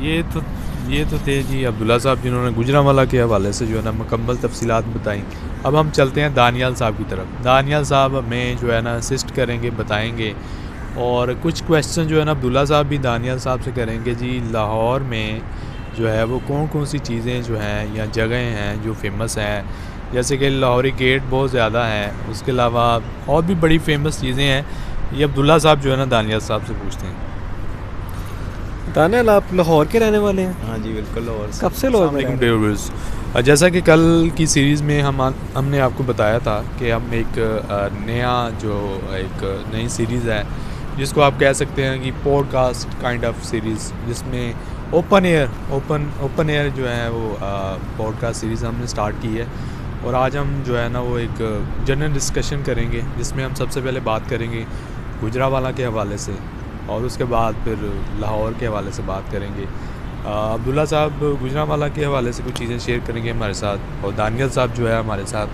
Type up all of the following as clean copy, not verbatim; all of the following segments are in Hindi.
ये तो थे जी अब्दुल्ला साहब, जिन्होंने गुजरांवाला के हवाले से जो है ना मुकम्मल तफसीलात बताई। अब हम चलते हैं दानियाल साहब की तरफ। दानियाल साहब हमें जो है ना असिस्ट करेंगे, बताएंगे, और कुछ क्वेश्चन जो है ना अब्दुल्ला साहब भी दानियाल साहब से करेंगे जी। लाहौर में जो है वो कौन कौन सी चीज़ें जो हैं या जगहें हैं जो फेमस हैं, जैसे कि लाहौरी गेट बहुत ज़्यादा है, उसके अलावा और भी बड़ी फेमस चीज़ें हैं। ये अब्दुल्ला साहब जो है ना दानियाल साहब से पूछते हैं। दानियाल, आप लाहौर के रहने वाले हैं? हाँ जी बिल्कुल, लाहौर से। कब से लाहौर में रह अस्सलाम रहे हैं? वालेकुम व्यूअर्स। जैसा कि कल की सीरीज़ में हमने आपको बताया था कि हम एक नई सीरीज़ है जिसको आप कह सकते हैं कि पॉडकास्ट काइंड ऑफ सीरीज़, जिसमें ओपन एयर जो है वो पॉडकास्ट सीरीज़ हमने स्टार्ट की है। और आज हम जो है ना वो एक जनरल डिस्कशन करेंगे, जिसमें हम सबसे पहले बात करेंगे गुजरांवाला के हवाले से, और उसके बाद फिर लाहौर के हवाले से बात करेंगे। अब्दुल्ला साहब गुजरांवाला के हवाले से कुछ चीज़ें शेयर करेंगे हमारे साथ, और दानियल साहब जो है हमारे साथ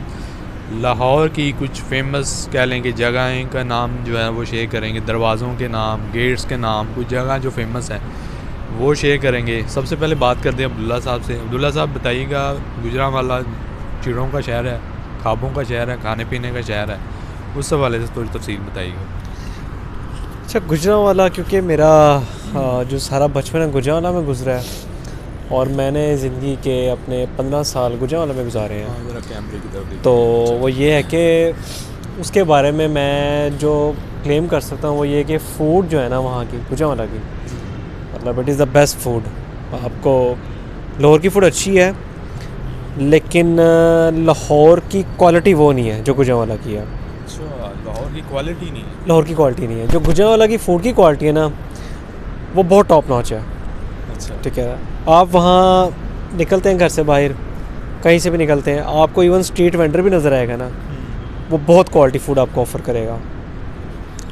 लाहौर की कुछ फेमस कह लें कि जगहें का नाम जो है वो शेयर करेंगे, दरवाज़ों के नाम, गेट्स के नाम, कुछ जगह जो फेमस हैं वो शेयर करेंगे। सबसे पहले बात करते हैं अब्दुल्ला साहब से। अब्दुल्ला साहब बताइएगा, गुजरांवाला चिड़ों का शहर है, ख्वाबों का शहर है, खाने पीने का शहर है, उस हवाले से थोड़ी तफसील बताइएगा। अच्छा, गुजरांवाला क्योंकि मेरा जो सारा बचपन है गुजरांवाला में गुजरा है, और मैंने ज़िंदगी के अपने 15 साल गुजरांवाला में गुजारे हैं। ज़रा कैमरे की तरफ तो वो ये है कि उसके बारे में मैं जो क्लेम कर सकता हूँ वो ये है कि फ़ूड जो है ना वहाँ की, गुजरांवाला की, मतलब it is the best food. आपको लाहौर की फ़ूड अच्छी है, लेकिन लाहौर की क्वालिटी वो नहीं है जो गुजरांवाला की है। अच्छा, लाहौर की क्वालिटी नहीं है। लाहौर की क्वालिटी नहीं है। जो गुजरांवाला की फ़ूड की क्वालिटी है ना, वो बहुत टॉप नॉच है। अच्छा, ठीक है, आप वहाँ निकलते हैं घर से बाहर, कहीं से भी निकलते हैं, आपको इवन स्ट्रीट वेंडर भी नज़र आएगा ना, वो बहुत क्वालिटी फ़ूड आपको ऑफ़र करेगा।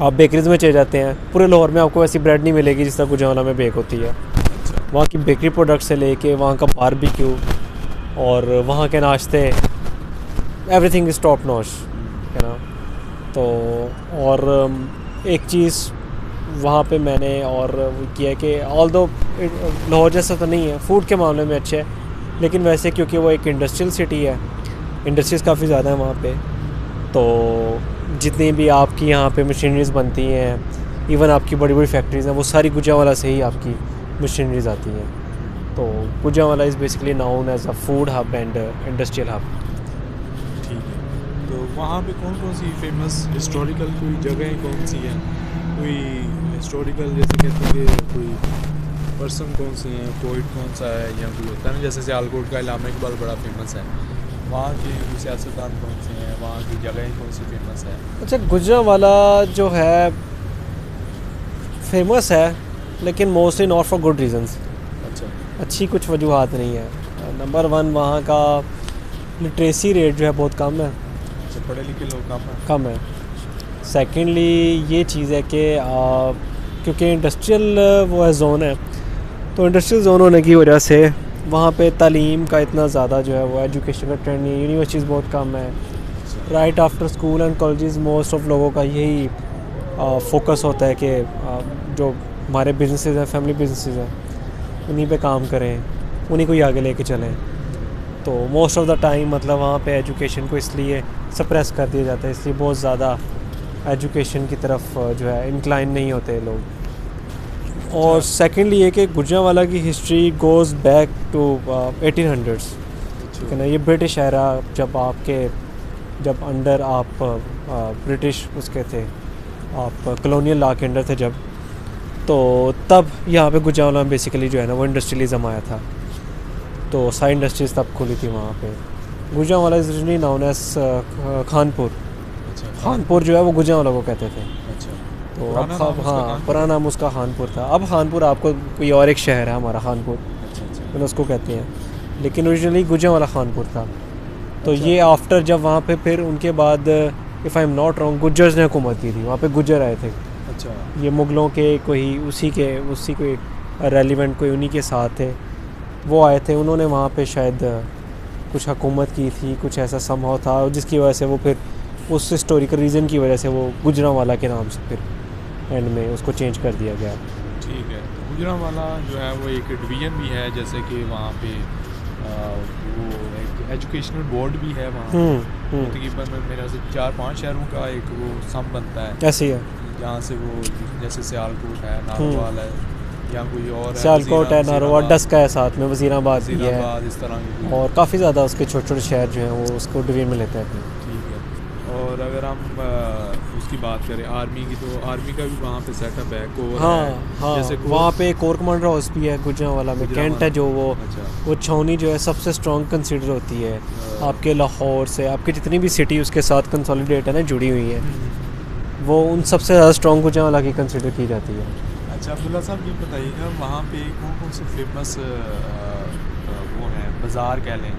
आप बेकरीज़ में चले जाते हैं, पूरे लाहौर में आपको ऐसी ब्रेड नहीं मिलेगी जिस तरह गुजरांवाला में बेक होती है। वहाँ की बेकरी प्रोडक्ट से लेके वहाँ का बारबेक्यू और वहाँ के नाश्ते, एवरीथिंग इज़ टॉप नॉच, है ना। तो और एक चीज़ वहाँ पे मैंने और किया कि ऑल्दो लाहौर जैसा तो नहीं है फूड के मामले में अच्छे है, लेकिन वैसे क्योंकि वो एक इंडस्ट्रियल सिटी है, इंडस्ट्रीज़ काफ़ी ज़्यादा है वहाँ पे, तो जितनी भी आपकी यहाँ पे मशीनरीज़ बनती हैं, इवन आपकी बड़ी बड़ी फैक्ट्रीज़ हैं, वो सारी गुजरांवाला से ही आपकी मशीनरीज़ आती हैं। तो Gujranwala is basically known as a food hub and industrial hub. ठीक है। तो वहाँ पे कौन कौन सी फेमस हिस्टोरिकल कोई जगहें कौन सी हैं, कोई हिस्टोरिकल जैसे कहते हैं कि कोई पर्सन कौन से हैं, पोइट कौन सा है, या कोई होता है ना, जैसे सियालकोट का इलामा इकबाल बड़ा फेमस है, वहाँ के सियासतदान कौन से हैं, वहाँ की जगहें कौन सी फेमस है। अच्छा, गुजरांवाला जो है फेमस है, लेकिन mostly not for good reasons. अच्छा, अच्छी कुछ वजूहत नहीं है। नंबर 1, वहाँ का लिटरेसी रेट जो है बहुत कम है, अच्छा, पढ़े लिखे लोग कम है। सेकेंडली ये चीज़ है कि क्योंकि इंडस्ट्रियल वो है जोन है, तो इंडस्ट्रियल जोन होने की वजह से वहाँ पे तालीम का इतना ज़्यादा जो है वो एजुकेशन का ट्रेंड नहीं है, यूनिवर्सिटीज़ बहुत कम है। Right after school and colleges most of लोगों का यही फोकस होता है कि जो हमारे बिजनेसेस हैं, फैमिली बिजनेसेस हैं, उन्हीं पे काम करें, उन्हीं को ही आगे लेके चलें। तो मोस्ट ऑफ द टाइम मतलब वहाँ पे एजुकेशन को इसलिए सप्रेस कर दिया जाता है, इसलिए बहुत ज़्यादा एजुकेशन की तरफ जो है इंक्लाइन नहीं होते लोग। और सेकेंडली ये कि गुजरांवाला की history goes back to 1800s, ठीक है ना। ये ब्रिटिश एरा जब अंडर आप ब्रिटिश उसके थे, आप कॉलोनियल लॉ के अंडर थे जब, तो तब यहाँ पे गुजरांवाला में बेसिकली जो है ना वो इंडस्ट्रियलिज़म आया था, तो सारी इंडस्ट्रीज़ तब खुली थी वहाँ पे। Gujranwala is originally known as Khanpur. Khanpur जो है वो गुजरांवाला को कहते थे। अच्छा, तो अब हाँ, पुराना नाम उसका खानपुर था। अब खानपुर आपको कोई और एक शहर है हमारा खानपुर, मैंने उसको कहते हैं, लेकिन ओरिजिनली गुजरांवाला खानपुर था। तो ये आफ्टर जब वहाँ पे फिर उनके बाद if I am not wrong Gujjars ने हुकूमत की थी, वहाँ पे गुज्जर आए थे। अच्छा, ये मुग़लों के कोई उसी कोई रेलिवेंट कोई उन्हीं के साथ थे, वो आए थे, उन्होंने वहाँ पे शायद कुछ हुकूमत की थी, कुछ ऐसा संभव था, जिसकी वजह से वो फिर उस हिस्टोरिकल रीज़न की वजह से वो गुजरांवाला के नाम से फिर एंड में उसको चेंज कर दिया गया। ठीक है। तो गुजरांवाला जो है वो एक डिवीज़न भी है, जैसे कि वहाँ पे वो एक एजुकेशनल बोर्ड भी है वहाँ। तकरीबन मेरा से 4-5 शहरों का एक वो सम बनता है, ऐसे ही है। जहाँ से वो जैसे सियालकोट है, नारोवाल है, या कोई और है, सियालकोट है, नारोवाल, डस्का है, साथ में वज़ीराबाद भी है, वज़ीराबाद, इस तरह की। और काफ़ी ज़्यादा उसके छोटे छोटे शहर जो हैं वो उसको डिवीज़न में लेते हैं। ठीक है। और अगर हम उसकी बात करें आर्मी की, तो आर्मी का भी वहाँ पे सेटअप है, कोर हाँ है, हाँ, जैसे वहाँ पे कोर कमांडर हाउस भी है गुजरांवाला में। कैंट है जो अच्छा। वो छावनी जो है सबसे स्ट्रॉन्ग कंसीडर होती है आपके लाहौर से। आपकी जितनी भी सिटी उसके साथ कंसोलिडेट है ना, जुड़ी हुई है, वो उन सबसे ज़्यादा स्ट्रॉन्ग गुजरांवाला की कंसीडर की जाती है। अच्छा अब्दुल्ला साहब, ये बताइएगा वहाँ पे कौन कौन से फेमस वो हैं, बाज़ार कह लें,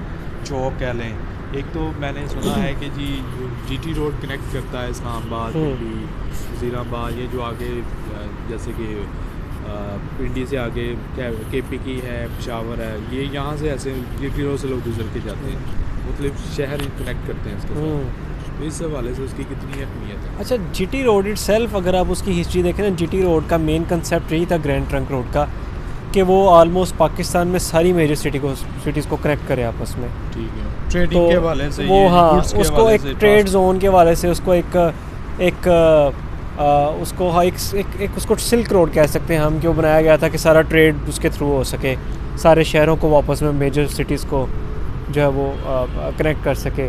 चौक कह लें। एक तो मैंने सुना है कि जी जीटी रोड कनेक्ट करता है इस्लामाबाद, पिंडी, वज़ीराबाद, ये जो आगे जैसे कि पिंडी से आगे केपी की है, पेशावर है, ये यहाँ से ऐसे जीटी रोड से लोग गुजर के जाते हैं, मतलब शहर कनेक्ट करते हैं इसके साथ। तो इस हवाले से उसकी कितनी अहमियत है? अच्छा, जीटी रोड इटसेल्फ अगर आप उसकी हिस्ट्री देखें ना, जीटी रोड का मेन कंसेप्ट यही था ग्रैंड ट्रंक रोड का, कि वो ऑलमोस्ट पाकिस्तान में सारी मेजर सिटीज़ को कनेक्ट करे आपस में। ठीक है, ट्रेडिंग तो के हवाले से वो, हाँ, उसको एक ट्रेड जोन के हवाले से उसको एक उसको सिल्क रोड कह सकते हैं हम, क्यों बनाया गया था कि सारा ट्रेड उसके थ्रू हो सके, सारे शहरों को वापस में मेजर सिटीज़ को जो है वो कनेक्ट कर सके।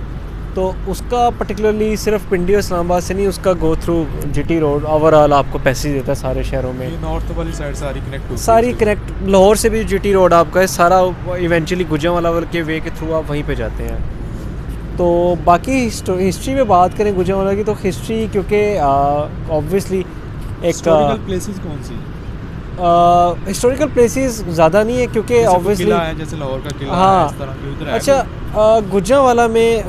तो उसका पर्टिकुलरली सिर्फ पिंडी और इस्लामाबाद से नहीं, उसका go through GT road overall आपको पैसेज देता है सारे शहरों में। ये नॉर्थ वाली साइड सारी कनेक्ट होती है, सारी कनेक्ट, लाहौर से भी जीटी रोड आपका है सारा, इवेंचुअली गुजरांवाला के वे के थ्रू आप वहीं पे जाते हैं। तो बाकी हिस्ट्री में बात करें गुजरांवाला की, तो हिस्ट्री क्योंकि ऑब्वियसली एक हिस्टोरिकल प्लेसेस कौन सी? हिस्टोरिकल प्लेसेस ज़्यादा नहीं है, क्योंकि ऑब्वियसली किला है, जैसे लाहौर का किला हाँ, है, इस तरह की उधर है। अच्छा, गुजरांवाला में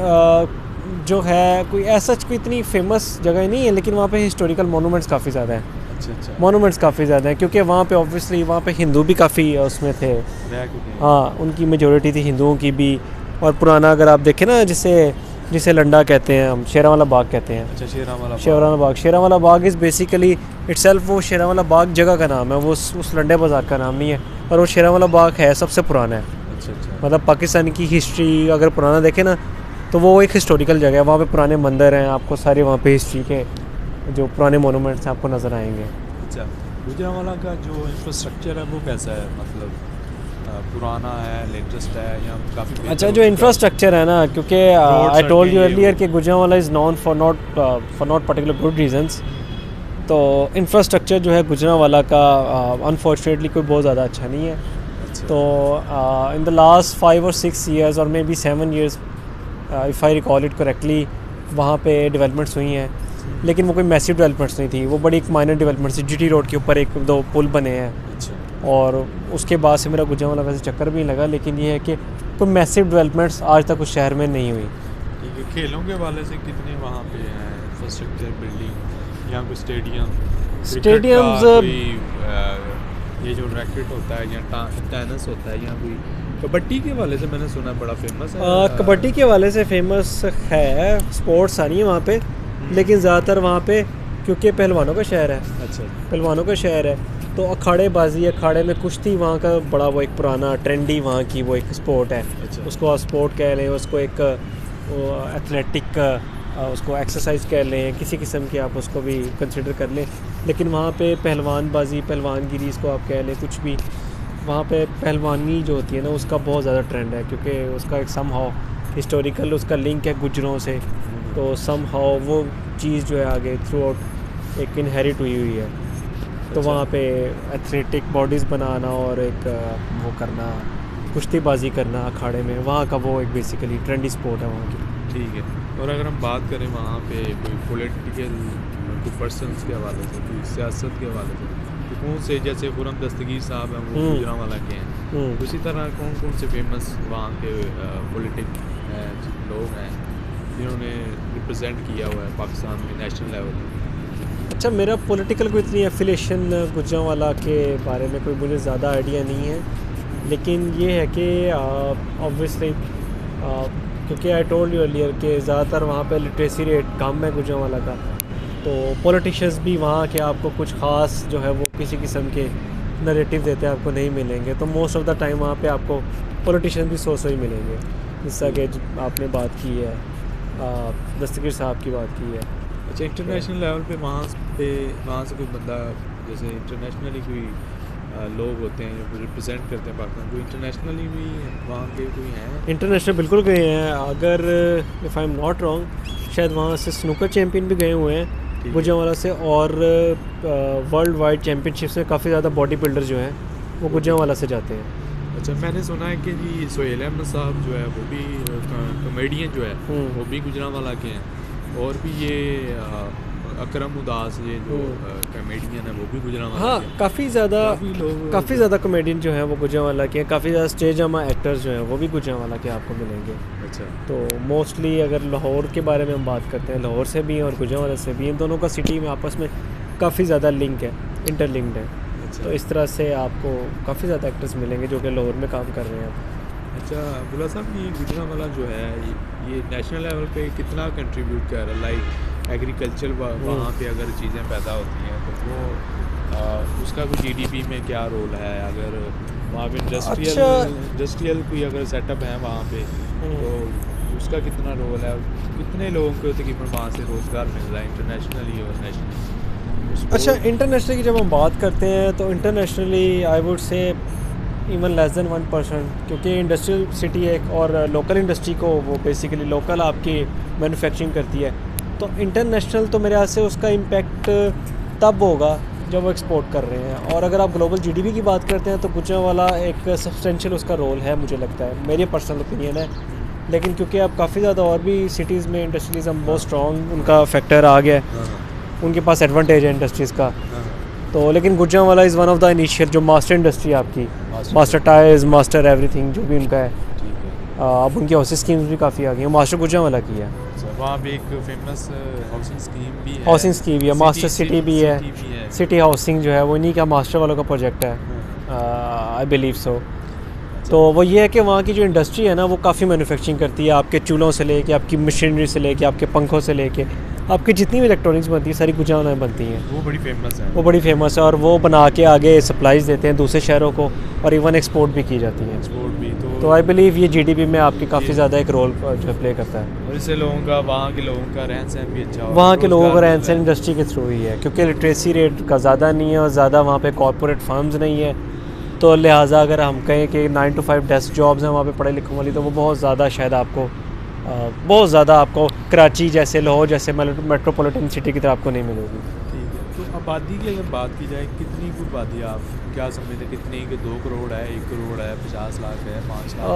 जो है कोई ऐसा कोई इतनी फेमस जगह नहीं है, लेकिन वहाँ पे हिस्टोरिकल मोनूमेंट्स काफ़ी ज़्यादा हैं। अच्छा। मोनूमेंट्स काफ़ी ज़्यादा हैं, क्योंकि वहाँ पे ऑब्वियसली वहाँ पे हिंदू भी काफ़ी उसमें थे। हाँ, उनकी मेजॉरिटी थी हिंदुओं की भी। और पुराना अगर आप देखें ना, जिसे लंडा कहते हैं हम, शेरांवाला बाग कहते हैं। अच्छा, शेरांवाला बाग इज़ बेसिकली इटसेल्फ, वो शेरांवाला बाग जगह का नाम है, वो उस लंडे बाज़ार का नाम नहीं है, और वो शेरांवाला बाग है सबसे पुराना है। अच्छा। मतलब पाकिस्तान की हिस्ट्री अगर पुराना देखें ना, तो वो एक हिस्टोरिकल जगह है, वहाँ पे पुराने मंदिर हैं, आपको सारे वहाँ पे हिस्ट्री के जो पुराने मोनूमेंट्स हैं आपको नज़र आएंगे। अच्छा, गुजरांवाला का जो इंफ्रास्ट्रक्चर है वो कैसा है, मतलब पुराना है, लेटेस्ट है, या काफ़ी? अच्छा, जो इंफ्रास्ट्रक्चर है ना, क्योंकि आई टोल्ड यू अर्लियर कि Gujranwala is non for not particular good reasons. तो इंफ्रास्ट्रक्चर जो है गुजरांवाला का अनफॉर्चुनेटली कोई बहुत ज़्यादा अच्छा नहीं है। तो in the last 5 or 6 years और may be 7 years if I recall it correctly, वहाँ पे डेवलपमेंट्स हुई हैं, लेकिन वो कोई मैसिव डेवलपमेंट्स नहीं थी, वो बड़ी एक माइनर डेवलपमेंट थी। जीटी रोड के ऊपर 1-2 पुल बने हैं। अच्छा। और उसके बाद से मेरा गुजरांवाला वैसे चक्कर भी लगा, लेकिन ये है कि कोई मैसिव डेवलपमेंट्स आज तक उस शहर में नहीं हुई। ठीक है, खेलों के हवाले से कितने वहाँ पे हैं इंफ्रास्ट्रक्चर, बिल्डिंग, या कोई स्टेडियम्स, ये जो रैकेट होता है या टेनिस होता है, या कोई कबड्डी के हवाले से मैंने सुना बड़ा फेमस है? कबड्डी के हवाले से फेमस है, स्पोर्ट्स सारी है वहाँ पे, लेकिन ज़्यादातर वहाँ पे क्योंकि पहलवानों का शहर है। अच्छा। पहलवानों का शहर है, तो अखाड़ेबाजी, अखाड़े में कुश्ती वहाँ का बड़ा वो एक पुराना ट्रेंडी वहाँ की वो एक स्पोर्ट है। अच्छा। उसको आप स्पोर्ट कह लें, उसको एक एथलेटिक उसको एक्सरसाइज कह लें, किसी किस्म की आप उसको भी कंसिडर कर लें। लेकिन वहाँ पे पहलवानबाजी, पहलवानगिरी इसको आप कह लें, कुछ भी, वहाँ पे पहलवानी जो होती है ना, उसका बहुत ज़्यादा ट्रेंड है, क्योंकि उसका एक समहाउ हिस्टोरिकल उसका लिंक है गुजरों से। तो समहाउ वो चीज़ जो है आगे थ्रू आउट एक इनहेरिट हुई है। तो वहाँ पे एथलेटिक बॉडीज़ बनाना और एक वो करना, कुश्तीबाजी करना अखाड़े में, वहाँ का वो एक बेसिकली ट्रेंडी स्पोर्ट है वहाँ की। ठीक है। और अगर हम बात करें वहाँ पे कोई पॉलिटिकल कोई पर्सनस के हवाले से, कोई सियासत के हवाले से, तो कौन से, जैसे खुरम दस्तगीर साहब हैं वो गुजरांवाला के हैं, उसी तरह कौन कौन से फेमस वहाँ के पॉलिटिक लोग हैं जिन्होंने रिप्रेजेंट किया हुआ है पाकिस्तान में नेशनल लेवल पर? अच्छा, मेरा पॉलिटिकल कोई इतनी एफिलेशन गुजरांवाला के बारे में कोई मुझे ज़्यादा आइडिया नहीं है, लेकिन ये है कि ऑब्वियसली क्योंकि आई टोल्ड यू अर्लियर कि ज़्यादातर वहाँ पे लिटरेसी रेट कम है गुजरांवाला का, तो पॉलिटिशियंस भी वहाँ के आपको कुछ ख़ास जो है वो किसी किस्म के नरेटिव देते हैं आपको नहीं मिलेंगे। तो मोस्ट ऑफ द टाइम वहाँ पे आपको पॉलिटिशियन भी सौ ही मिलेंगे। जैसा कि आपने बात की है, दस्तगीर साहब की बात की है। अच्छा, इंटरनेशनल लेवल पे वहाँ से कोई बंदा, जैसे इंटरनेशनली कोई लोग होते हैं जो रिप्रेजेंट करते हैं पाकिस्तान को, इंटरनेशनली भी वहाँ के कोई हैं? इंटरनेशनल बिल्कुल गए हैं। अगर if I am not wrong, शायद वहाँ से स्नूकर चैम्पियन भी गए हुए हैं गुजरांवाला से, और वर्ल्ड वाइड चैम्पियनशिप्स में काफ़ी ज़्यादा बॉडी बिल्डर जो हैं वो गुजरांवाला से जाते हैं। अच्छा, मैंने सुना है कि जी सोहेल अहमद साहब जो है वो भी कॉमेडियन जो है वो भी गुजरांवाला के हैं, और भी ये अकरम उदास ये जो कॉमेडियन है वो भी गुजरांवाला हाँ, के हैं। काफ़ी ज़्यादा कॉमेडियन जो है वो गुजरांवाला के हैं। काफ़ी ज़्यादा स्टेज ड्रामा एक्टर्स जो हैं वो भी गुजरांवाला के आपको मिलेंगे। अच्छा, तो मोस्टली अगर लाहौर के बारे में हम बात करते हैं, लाहौर से भी हैं और गुजरांवाला से भी, इन दोनों का सिटी में आपस में काफ़ी ज़्यादा लिंक है, इंटरलिंक्ड है। अच्छा, तो इस तरह से आपको काफ़ी ज़्यादा एक्टर्स मिलेंगे जो कि लाहौर में काम कर रहे हैं। अच्छा अब्दुल्ला साहब, ये गुजरांवाला जो है ये नेशनल लेवल पे कितना कंट्रीब्यूट कर रहा है? लाइक एग्रीकल्चर वहाँ पे अगर चीज़ें पैदा होती हैं तो वो उसका कोई जीडीपी में क्या रोल है? अगर वहाँ पे इंडस्ट्रियल कोई अगर सेटअप है वहाँ पे तो उसका कितना रोल है? कितने लोगों को तकरीबन वहाँ से रोज़गार मिल रहा है इंटरनेशनली और नेशनली? अच्छा, इंटरनेशनली की जब हम बात करते हैं तो internationally I would say even less than 1%, क्योंकि इंडस्ट्रियल सिटी है और लोकल इंडस्ट्री को वो बेसिकली लोकल आपकी मैन्युफैक्चरिंग करती है। तो इंटरनेशनल तो मेरे ख्याल से उसका इम्पैक्ट तब होगा जब वो एक्सपोर्ट कर रहे हैं। और अगर आप ग्लोबल जीडीपी की बात करते हैं तो गुजरांवाला एक सब्सटेंशियल उसका रोल है, मुझे लगता है, मेरी पर्सनल ओपिनियन है। लेकिन क्योंकि अब काफ़ी ज़्यादा और भी सिटीज़ में इंडस्ट्रियलिज्म बहुत स्ट्रॉन्ग उनका फैक्टर आ गया है, उनके पास एडवांटेज है इंडस्ट्रीज़ का। तो लेकिन Gujranwala is one of the initial जो मास्टर इंडस्ट्री आपकी, मास्टर टायर्स, मास्टर एवरीथिंग जो भी उनका है। अब उनकी हाउसिंग स्कीम्स भी काफ़ी आ गई हैं, मास्टर गुजरांवाला की है। वहाँ पे एक फेमस हाउसिंग स्कीम भी है, हाउसिंग स्कीम भी है, मास्टर सिटी भी है, सिटी हाउसिंग जो है वो इन्हीं का मास्टर वालों का प्रोजेक्ट है, आई बिलीव सो। तो वो ये है कि वहाँ की जो इंडस्ट्री है ना वो काफ़ी मैन्युफैक्चरिंग करती है, आपके चूल्हों से लेके, आपकी मशीनरी से लेके, आपके पंखों से लेके, आपकी जितनी भी इलेक्ट्रॉनिक्स बनती है सारी गुजरांवाला में बनती हैं। वो बड़ी फेमस है, वो बड़ी फेमस है और वो बना के आगे सप्लाईज देते हैं दूसरे शहरों को, और इवन एक्सपोर्ट भी की जाती है। एक्सपोर्ट भी तो आई बिलीव ये जीडीपी में आपकी काफ़ी ज़्यादा एक रोल जो प्ले करता है। और इससे लोगों का, वहाँ के लोगों का रहन सहन भी अच्छा हो, वहाँ के लोगों का रहन सहन इंडस्ट्री के थ्रू ही है, क्योंकि लिटरेसी रेट का ज़्यादा नहीं है और ज़्यादा वहाँ पे कॉर्पोरेट फर्म्स नहीं है। तो लिहाजा अगर हम कहें कि 9 to 5 डेस्क जॉब्स हैं वहाँ पे पढ़े लिखने वाली, तो वो बहुत ज़्यादा शायद आपको कराची जैसे, लाहौर जैसे मेट्रोपॉलिटन सिटी की तरह आपको नहीं मिलेगी। ठीक है, तो आबादी की अगर बात की जाए, कितनी की आबादी आप क्या समझते हैं? कितनी कि 2 करोड़ है, 1 करोड़ है, 50 लाख है, 5 लाख?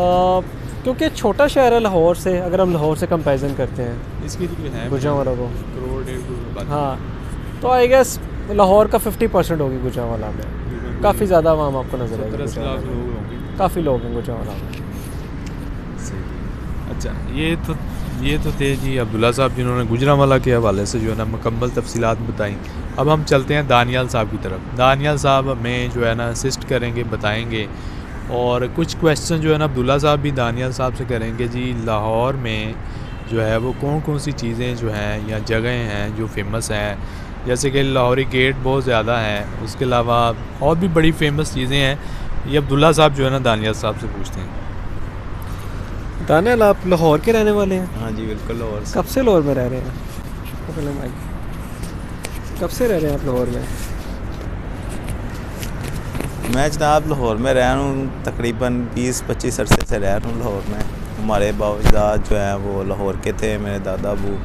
क्योंकि छोटा शहर है लाहौर से, अगर हम लाहौर से कंपेरिजन करते हैं इसकी तो है गुजरांवाला को, करोड़ 1.5 करोड़ आबादी। हाँ, तो आई गेस लाहौर का 50% होगी गुजरांवाला में। काफ़ी ज़्यादा वहाँ आपको नजर आएगी, 70-80 लाख लोग होंगे, काफ़ी लोग हैं गुजरांवाला में। अच्छा, ये तो थे जी अब्दुल्ला साहब जिन्होंने गुजरांवाला के हवाले से जो है ना मुकम्मल तफसीलात बताई। अब हम चलते हैं दानियाल साहब की तरफ। दानियाल साहब हमें जो है ना असिस्ट करेंगे, बताएंगे, और कुछ क्वेश्चन जो है ना अब्दुल्ला साहब भी दानियाल साहब से करेंगे जी। लाहौर में जो है वो कौन कौन सी चीज़ें जो हैं या जगहें हैं जो फेमस हैं, जैसे कि लाहौरी गेट बहुत ज़्यादा है, उसके अलावा और भी बड़ी फेमस चीज़ें हैं। ये अब्दुल्ला साहब जो है ना दानियाल साहब से पूछते हैं। दानियाल, आप लाहौर के रहने वाले हैं? हाँ जी, बिल्कुल लाहौर से। कब से लाहौर में रह रहे हैं? कब से रह रहे हैं आप लाहौर में? मैं जनाब लाहौर में रह रहा हूँ तकरीबन 20-25 अरसे से रह रहा हूँ लाहौर में। हमारे बावजाद जो है वो लाहौर के थे, मेरे दादा अबू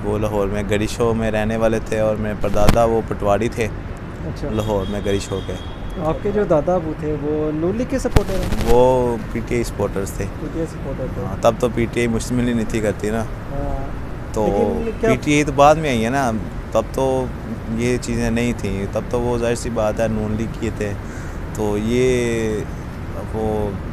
वो लाहौर में गरी शो में रहने वाले थे, और मेरे परदादा वो पटवारी थे। अच्छा, लाहौर में गरी शो के। आपके जो दादा अबू थे वो नून लीग के सपोर्टर हैं? वो पीटीआई सपोर्टर्स थे। पीटीआई सपोर्टर थे। हाँ, तब तो पीटीआई मुश्तमिल ही नहीं थी करती ना, हाँ, तो लेकिन क्या- पीटीआई तो बाद में आई है ना, तब तो ये चीज़ें नहीं थी। तब तो वो जाहिर सी बात है नून लीग किए थे। तो ये वो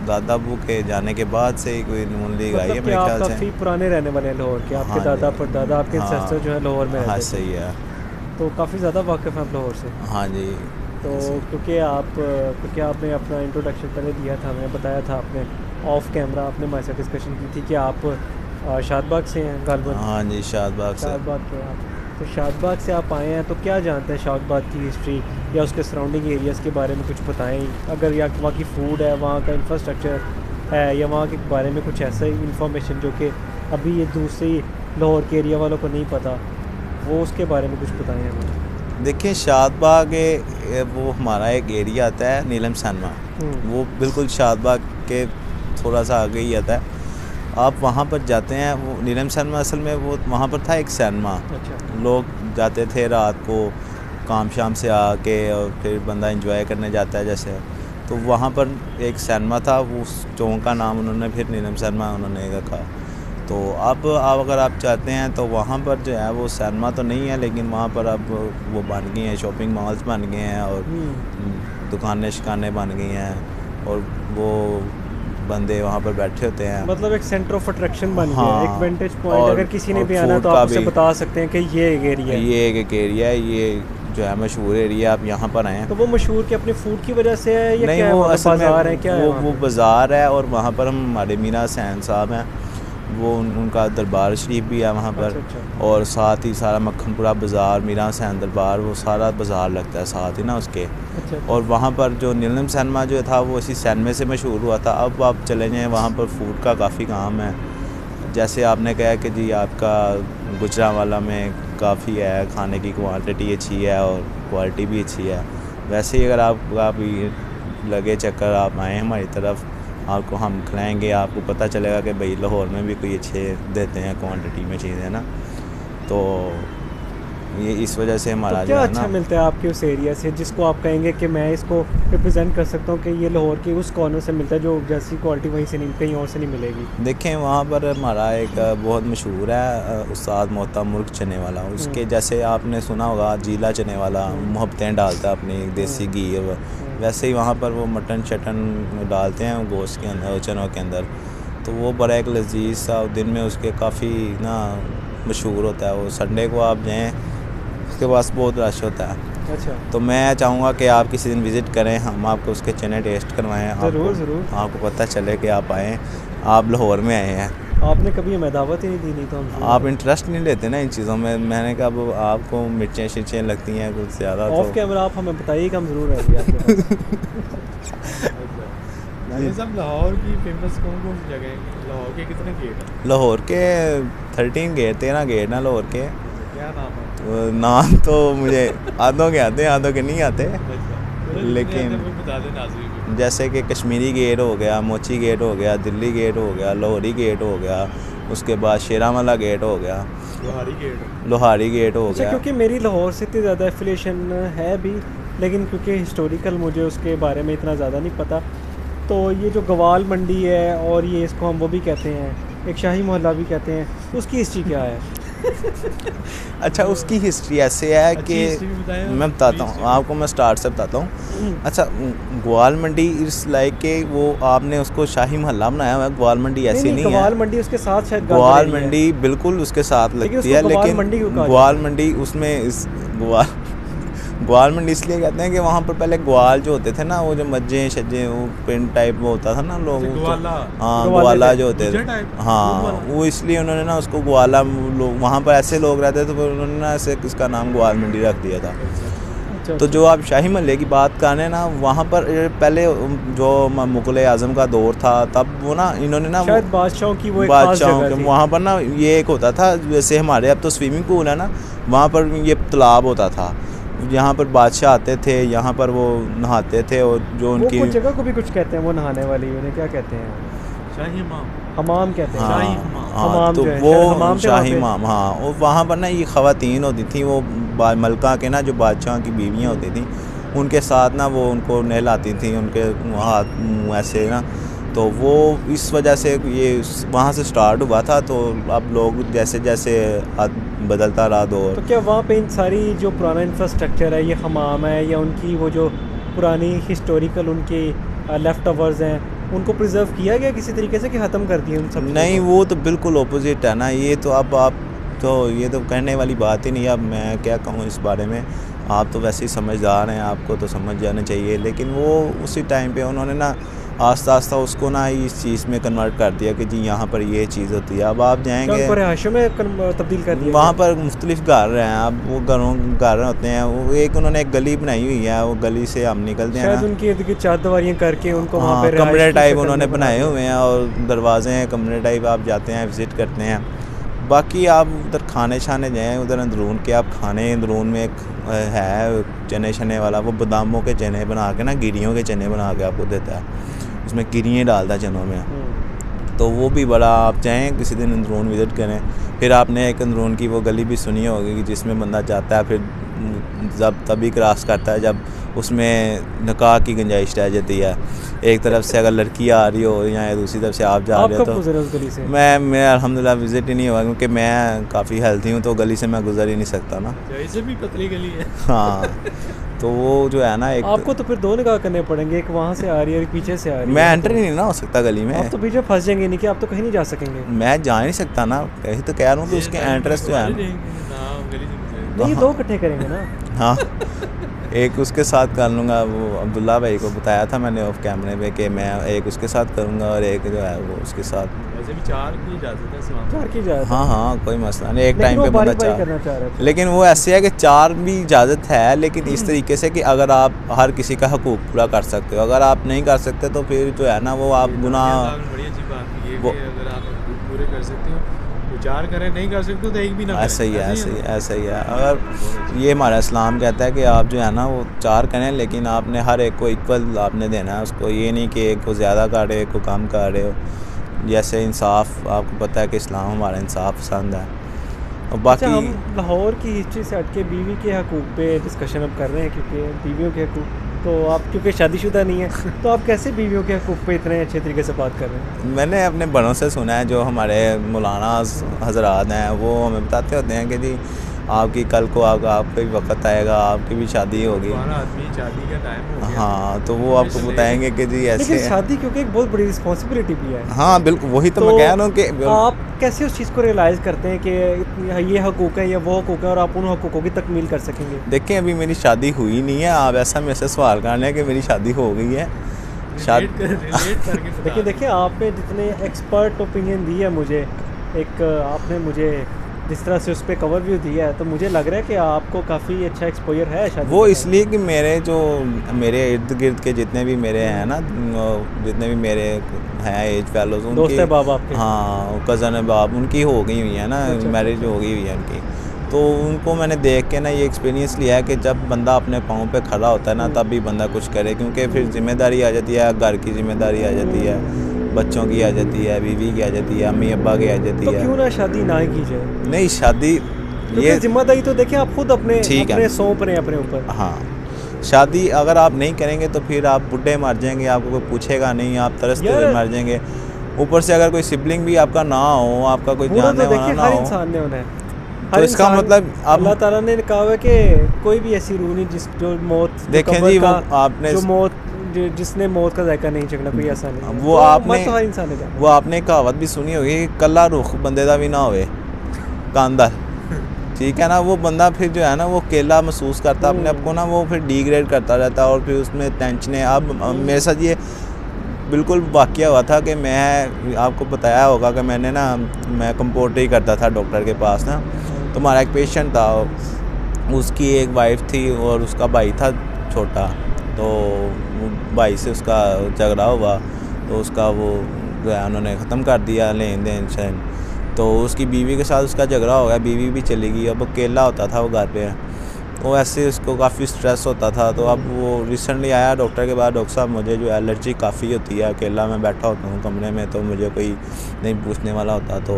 दादा अबू के जाने के बाद से ही कोई नून लीग आई है मेरे ख्याल से। काफ़ी पुराने रहने वाले हैं लाहौर के, आपके हाँ दादा जी। परदादा, आपके हाँ। सिस्टर जो है लाहौर में हाँ रहते थे, सही है। तो काफ़ी ज़्यादा वाकिफ़ हैं आप लाहौर से। हाँ जी। तो क्योंकि आपने अपना इंट्रोडक्शन पहले दिया था, हमें बताया था आपने ऑफ कैमरा, आपने हमारे साथ डिस्कशन की थी कि आप शादबाग से हैं गालबन। हाँ जी, शादबाग से। शादबाग के आप, तो शादबाग से आप आए हैं तो क्या जानते हैं शादबाग की हिस्ट्री या उसके सराउंडिंग एरियाज़ के बारे में कुछ बताएं, अगर या वहाँ की फ़ूड है, वहाँ का इंफ्रास्ट्रक्चर है, या वहाँ के बारे में कुछ ऐसा इंफॉर्मेशन जो कि अभी ये दूसरी लाहौर के एरिया वालों को नहीं पता, वो उसके बारे में कुछ बताएं हमें। देखिए शादबाग वो हमारा एक एरिया आता है नीलम सैनमा, वो बिल्कुल शादबाग के थोड़ा सा आगे ही आता है। आप वहाँ पर जाते हैं, वो नीलम सैनमा असल में वो वहाँ पर था एक सैनमा। अच्छा। लोग जाते थे रात को काम शाम से आके और फिर बंदा एंजॉय करने जाता है जैसे, तो वहाँ पर एक सैनमा था, वो उस चौक का नाम उन्होंने फिर नीलम सैनमा उन्होंने रखा। तो अब अगर आप चाहते हैं तो वहाँ पर जो है वो सैनमा तो नहीं है, लेकिन वहाँ पर अब वो बन गई हैं, शॉपिंग मॉल्स बन गए हैं और दुकानें शिकानें बन गई हैं और वो बंदे वहाँ पर बैठे होते हैं। मतलब एक सेंटर ऑफ अट्रैक्शन बन गया है, एक हाँ, वेंटेज पॉइंट। और- अगर किसी ने और भी आना food तो का आप उसे भी- बता सकते हैं कि ये एक एरिया है। ये एक एरिया है, ये जो है मशहूर एरिया, आप यहाँ पर आए हैं। तो वो मशहूर के अपने फूड की वजह से है या नहीं, क्या है, वो वहाँ पे असल में बाजार है, क्या है वहाँ वो पे? बाज़ार है और वहाँ पर हमारे मीरा हुसैन साहब हैं, वो उनका दरबार शरीफ भी है वहाँ पर। अच्छा। और साथ ही सारा मक्खनपुरा बाज़ार, मीरा हुसैन दरबार, वो सारा बाज़ार लगता है साथ ही ना उसके। अच्छा। और वहाँ पर जो नीलम सैनमा जो था वो इसी सैनमे से मशहूर हुआ था। अब आप चले जाएँ वहाँ पर फूड का काफ़ी काम है। जैसे आपने कहा कि जी आपका गुजरांवाला में काफ़ी है, खाने की क्वांटिटी अच्छी है और क्वालिटी भी अच्छी है। वैसे ही अगर आप लगे चक्कर आप आएँ हमारी तरफ, आपको हम खिलाएँगे, आपको पता चलेगा कि भाई लाहौर में भी कोई अच्छे देते हैं क्वांटिटी में चीज़ें ना। तो ये इस वजह से हमारा तो जो क्या है अच्छा ना, मिलता है आपके उस एरिया से जिसको आप कहेंगे कि मैं इसको रिप्रेजेंट कर सकता हूँ कि ये लाहौर के उस कॉर्नर से मिलता है जो जैसी क्वालिटी वहीं से नहीं, कहीं और से नहीं मिलेगी? देखें वहाँ पर हमारा एक बहुत मशहूर है उस्ताद मोहतम मुर्ग चने वाला। उसके जैसे आपने सुना होगा जीला चने वाला, मोहब्बतें डालता है अपनी देसी घी, और वैसे ही वहाँ पर वो मटन शटन डालते हैं गोश्त के अंदर, चनों के अंदर। तो वो बड़ा एक लजीज सा, दिन में उसके काफ़ी ना मशहूर होता है। वो संडे को आप जाएँ, उसके पास बहुत रश होता है। अच्छा। तो मैं चाहूँगा कि आप किसी दिन विज़िट करें, हम आपको उसके चने टेस्ट करवाएं। ज़रूर। आपको पता चले कि आप आएँ, आप लाहौर में आए हैं। आपने कभी हमें दावत ही नहीं दी, नहीं तो हम आप इंटरेस्ट नहीं लेते ना इन चीज़ों में। मैंने कहा अब आपको मिर्चें शिर्चें लगती हैं कुछ ज़्यादा, ऑफ तो कैमरा आप हमें बताइए कि हम ज़रूर आएंगे आपके पास। ये सब लाहौर की फेमस कौन कौन सी जगह है? लाहौर के कितने गेट हैं? लाहौर के 13 गेट 13 गेट ना लाहौर के। क्या नाम है? नाम तो मुझे आधों के आते हैं, आधों के नहीं आते। लेकिन बता दें नाज़रीन को। जैसे कि कश्मीरी गेट हो गया, मोची गेट हो गया, दिल्ली गेट हो गया, लाहौरी गेट हो गया, उसके बाद शेरावाला गेट हो गया, लोहारी गेट। लोहारी गेट हो अच्छा, गया। क्योंकि मेरी लाहौर से इतनी ज़्यादा एफिलिएशन है भी, लेकिन क्योंकि हिस्टोरिकल मुझे उसके बारे में इतना ज़्यादा नहीं पता। तो ये जो गवाल मंडी है और ये इसको हम वो भी कहते हैं, एक शाही मोहल्ला भी कहते हैं, उसकी हिस्ट्री क्या है? अच्छा, उसकी हिस्ट्री ऐसे है अच्छी कि history भी बताएं, मैं बताता हूँ आपको, मैं स्टार्ट से बताता हूँ। अच्छा, ग्वाल मंडी इस लाइक के वो आपने उसको शाही मोहल्ला बनाया हुआ है, ग्वाल मंडी ऐसी नहीं गवाल है। मंडी उसके साथ शायद ग्वाल गांधी एरिया है। मंडी बिल्कुल उसके साथ लेकिन लगती है, उसको ग्वाल लेकिन मंडी क्यों कहा ग्वाल जाता है? मंडी उसमें इस ग्वाल मंडी इसलिए कहते हैं कि वहाँ पर पहले ग्वाल जो होते थे ना, वो जो मज्जे शज्जे वो पिंड टाइप वो होता था ना लोग, अच्छा, ग्वाला। हाँ ग्वाले ग्वाला थे, जो होते गुज्जर थे, टाइप, दूध हाँ वाला। वो इसलिए उन्होंने ना उसको ग्वाला, लोग वहाँ पर ऐसे लोग रहते थे तो उन्होंने ना ऐसे उसका नाम ग्वाल मंडी रख दिया था। अच्छा, तो जो आप शाही महल्ले की बात कर रहे हैं ना, वहाँ पर पहले जो मुगल आज़म का दौर था तब वो ना इन्होंने ना शायद बादशाहों की वो एक खास बादशाहों जगह के थी। वहाँ पर ना ये एक होता था, जैसे हमारे अब तो स्विमिंग पूल है ना, वहाँ पर ये तालाब होता था, यहाँ पर बादशाह आते थे, यहाँ पर वो नहाते थे, और जो वो उनकी कुछ जगह को भी कुछ कहते हैं, वो नहाने वाली, उन्हें क्या कहते हैं? शाही इमाम। हमाम कहते हैं। शाही हाँ, हमाम। हाँ, तो जो है, वो शायद हमाम थे वहाँ शाही पे। इमाम, हाँ, और वहाँ पर ना ये ख़वातीन होती थी, वो मलका के ना जो बादशाह की बीवियाँ होती थी, उनके साथ ना वो उनको नहलाती थी, उनके हाथ मुँह ऐसे ना, तो वो इस वजह से ये वहाँ से स्टार्ट हुआ था। तो अब लोग जैसे जैसे बदलता रहा दौर, तो क्या वहाँ पे इन सारी जो पुराना इंफ्रास्ट्रक्चर है, ये हमाम है या उनकी वो जो पुरानी हिस्टोरिकल उनकी लेफ्ट ओवर्स हैं, उनको प्रिजर्व किया गया किसी तरीके से कि ख़त्म कर दिया उन सब चीज़ों नहीं, को? वो तो बिल्कुल ऑपोजिट है ना। ये तो अब आप तो ये तो कहने वाली बात ही नहीं है। अब मैं क्या कहूँ इस बारे में, आप तो वैसे ही समझदार हैं, आपको तो समझ जाना चाहिए। लेकिन वो उसी टाइम पे उन्होंने ना आस्ता आस्ता उसको ना इस चीज़ में कन्वर्ट कर दिया कि जी यहाँ पर ये चीज़ होती है। अब आप जाएंगे रिहायशों में तब्दील कर दिया वहाँ पर मुख्तलिफ घर हैं, अब वो घर होते हैं, वो उन्होंने एक गली बनाई हुई है, वो गली से हम निकलते हैं शायद ना, उनकी इर्द गिर्द चारदीवारियाँ करके उनको वहाँ पे कमरे टाइप उन्होंने बनाए हुए हैं और दरवाजे हैं कमरे टाइप, आप जाते हैं विज़िट करते हैं। बाकी आप उधर खाने छाने जाएँ, उधर अंदरून के आप खाने, अंदरून में एक है चने शने वाला, वो बादामों के चने बना के ना, गिरियों के चने बना के आपको देता है, उसमें गिरियाँ डालता है चनों में, तो वो भी बड़ा, आप चाहें किसी दिन अंदरून विज़िट करें। फिर आपने एक अंदरून की वो गली भी सुनी होगी कि जिसमें बंदा जाता है फिर जब तभी क्रॉस करता है जब उसमें निकाह की गुंजाइश रह जाती है, एक तरफ से अगर लड़की आ रही हो या दूसरी तरफ से आप जा रहे हो। तो उस गली से मैं अल्हम्दुलिल्लाह विज़िट ही नहीं हुआ क्योंकि मैं काफ़ी हेल्थी हूँ, तो गली से मैं गुजर ही नहीं सकता ना। ऐसे भी पतली गली है। हाँ, तो वो जो है ना एक आपको तो फिर 2 निकाह करने पड़ेंगे, एक वहाँ से आ रही है और पीछे से आ रही है। मैं एंटर ही नहीं ना हो सकता गली में। आप तो बीच में फंस जाएंगे, नहीं कि आप तो कहीं नहीं जा सकेंगे। मैं जा नहीं सकता ना, यही तो कह रहा हूँ कि उसके एंट्रेंस जो है नहीं, 2 इकट्ठे करेंगे ना। हाँ, एक उसके साथ कर लूँगा, वो अब्दुल्ला भाई को बताया था मैंने ऑफ कैमरे पे कि मैं एक उसके साथ करूँगा और एक जो है वो उसके साथ। वैसे भी 4 की इजाज़त है, 4 की इजाज़त। हाँ, कोई मसला नहीं, एक टाइम पे बंदा 4 करना चाह रहा था। लेकिन वो ऐसे है कि 4 भी इजाज़त है, लेकिन इस तरीके से कि अगर आप हर किसी का हकूक़ पूरा कर सकते हो, अगर आप नहीं कर सकते तो फिर जो है ना वो आप गुनाह, बड़ी अच्छी बात है ये, अगर आप पूरे कर सकते हो तो 4 करें, नहीं कर सकते तो एक भी ना करें। ऐसा ही है। अगर ये हमारा इस्लाम कहता है कि आप जो है ना वो 4 करें, लेकिन आपने हर एक को इक्वल आपने देना है उसको, ये नहीं कि एक को ज़्यादा कर रहे हो, एक को कम कर रहे हो। जैसे इंसाफ, आपको पता है कि इस्लाम हमारा इंसाफ पसंद है। और बाकी हम लाहौर की हिस्ट्री से हट के बीवी के हकूक़ पे डिस्कशन अब कर रहे हैं, क्योंकि बीवियों के हकूक़, तो आप क्योंकि शादीशुदा नहीं है तो आप कैसे बीवियों के हकूक़ पे इतने अच्छे तरीके से बात कर रहे हैं? मैंने अपने बड़ों से सुना है, जो हमारे मौलाना हजरात हैं वो हमें बताते होते हैं कि जी आपकी कल को आपका भी वक्त आएगा, आपकी भी शादी होगी। आदमी शादी का टाइम हो गया। हाँ, तो वो आपको बताएंगे कि जी ऐसे। लेकिन शादी क्योंकि एक बहुत बड़ी रिस्पॉन्सिबिलिटी भी है। हाँ बिल्कुल, वही तो मैं कह रहा हूँ कि आप कैसे उस चीज़ को रियलाइज़ करते हैं कि ये हकूक़ है या वो हकूक़ है और आप उन हकूक़ों की तकमील कर सकेंगे? देखें, अभी मेरी शादी हुई नहीं है, आप ऐसा मेरे से सवाल कर रहे हैं कि मेरी शादी हो गई है। देखिए आपने जितने एक्सपर्ट ओपिनियन दी है मुझे, एक आपने मुझे जिस तरह से उस पर कवर व्यू दिया है, तो मुझे लग रहा है कि आपको काफ़ी अच्छा एक्सपोजर है शादी। वो इसलिए कि मेरे इर्द गिर्द के जितने भी मेरे हैं ना, जितने भी मेरे हैं एज फेलोज, दोस्त है बाबा आपके। हाँ, कज़न है बाप, उनकी हो गई हुई है ना, मैरिज हो गई हुई है उनकी। तो उनको मैंने देख के ना ये एक्सपीरियंस लिया है कि जब बंदा अपने पाँव पे खड़ा होता है ना, तब भी बंदा कुछ करे, क्योंकि फिर जिम्मेदारी आ जाती है, घर की जिम्मेदारी आ जाती है, बच्चों की आ जाती है, बीवी की आ जाती है, अम्मी अब्बा की आ जाती है। तो क्यों ना शादी ना ही की जाए? नहीं, शादी ये जिम्मेदारी तो देखिए आप खुद अपने सौंप रहे हैं अपने ऊपर। हाँ, शादी अगर आप नहीं करेंगे तो फिर आप बुढ़े मर जाएंगे, आपको कोई पूछेगा नहीं, आप तरसते हुए मर जाएंगे। ऊपर से अगर कोई सिबलिंग भी आपका ना हो, आपका कोई जानने वाला ना हो, हर इंसान ने होना है। तो इसका मतलब अल्लाह ताला ने कहा है कि कोई भी ऐसी रूह नहीं जो मौत, देखें जी, वो आपने जिसने मौत का जायका नहीं चखना, कोई ऐसा नहीं। वो आपने हर इंसान ने वो आपने कहावत भी सुनी होगी, कल्ला रुख बंदे दा भी ना होवे कांदा, ठीक है ना। वो बंदा फिर जो है ना वो अकेला महसूस करता अपने आप को ना, वो फिर डिग्रेड करता रहता है और फिर उसमें टेंशनें। अब मेरे साथ ये बिल्कुल वाक़या हुआ था कि मैं आपको बताया होगा कि मैं कंपाउंडरी करता था डॉक्टर के पास ना, तो हमारा एक पेशेंट था, उसकी एक वाइफ थी और उसका भाई था छोटा, तो भाई से उसका झगड़ा हुआ, तो उसका वो जो है उन्होंने ख़त्म कर दिया लेन देन शैन। तो उसकी बीवी के साथ उसका झगड़ा हो गया, बीवी भी चली गई, अब अकेला होता था वो घर पे, तो ऐसे उसको काफ़ी स्ट्रेस होता था। तो अब वो रिसेंटली आया डॉक्टर के बाद, डॉक्टर साहब मुझे जो एलर्जी काफ़ी होती है, अकेला मैं बैठा होता हूँ कमरे में, तो मुझे कोई नहीं पूछने वाला होता। तो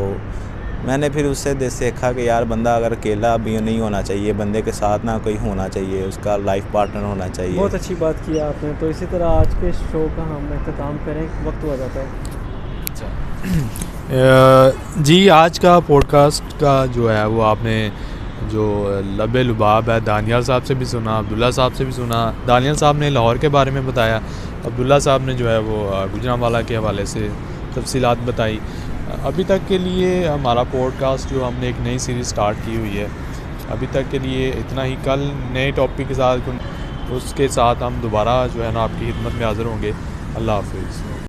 मैंने फिर उससे सीखा कि यार बंदा अगर अकेला भी नहीं होना चाहिए, बंदे के साथ ना कोई होना चाहिए, उसका लाइफ पार्टनर होना चाहिए। बहुत अच्छी बात की आपने। तो इसी तरह आज के शो का हम अख्ताम करें, वक्त हो जाता है। जी, आज का पॉडकास्ट का जो है वो आपने जो लबे लुबाब है, दानियाल साहब से भी सुना, अब्दुल्ला साहब से भी सुना। दानियाल साहब ने लाहौर के बारे में बताया, अब्दुल्ला साहब ने जो है वो गुजरांवाला के हवाले से तफसीलात बताई। अभी तक के लिए हमारा पॉडकास्ट जो हमने एक नई सीरीज़ स्टार्ट की हुई है, अभी तक के लिए इतना ही। कल नए टॉपिक के साथ उसके साथ हम दोबारा जो है ना आपकी खिदमत में हाज़िर होंगे। अल्लाह हाफिज़।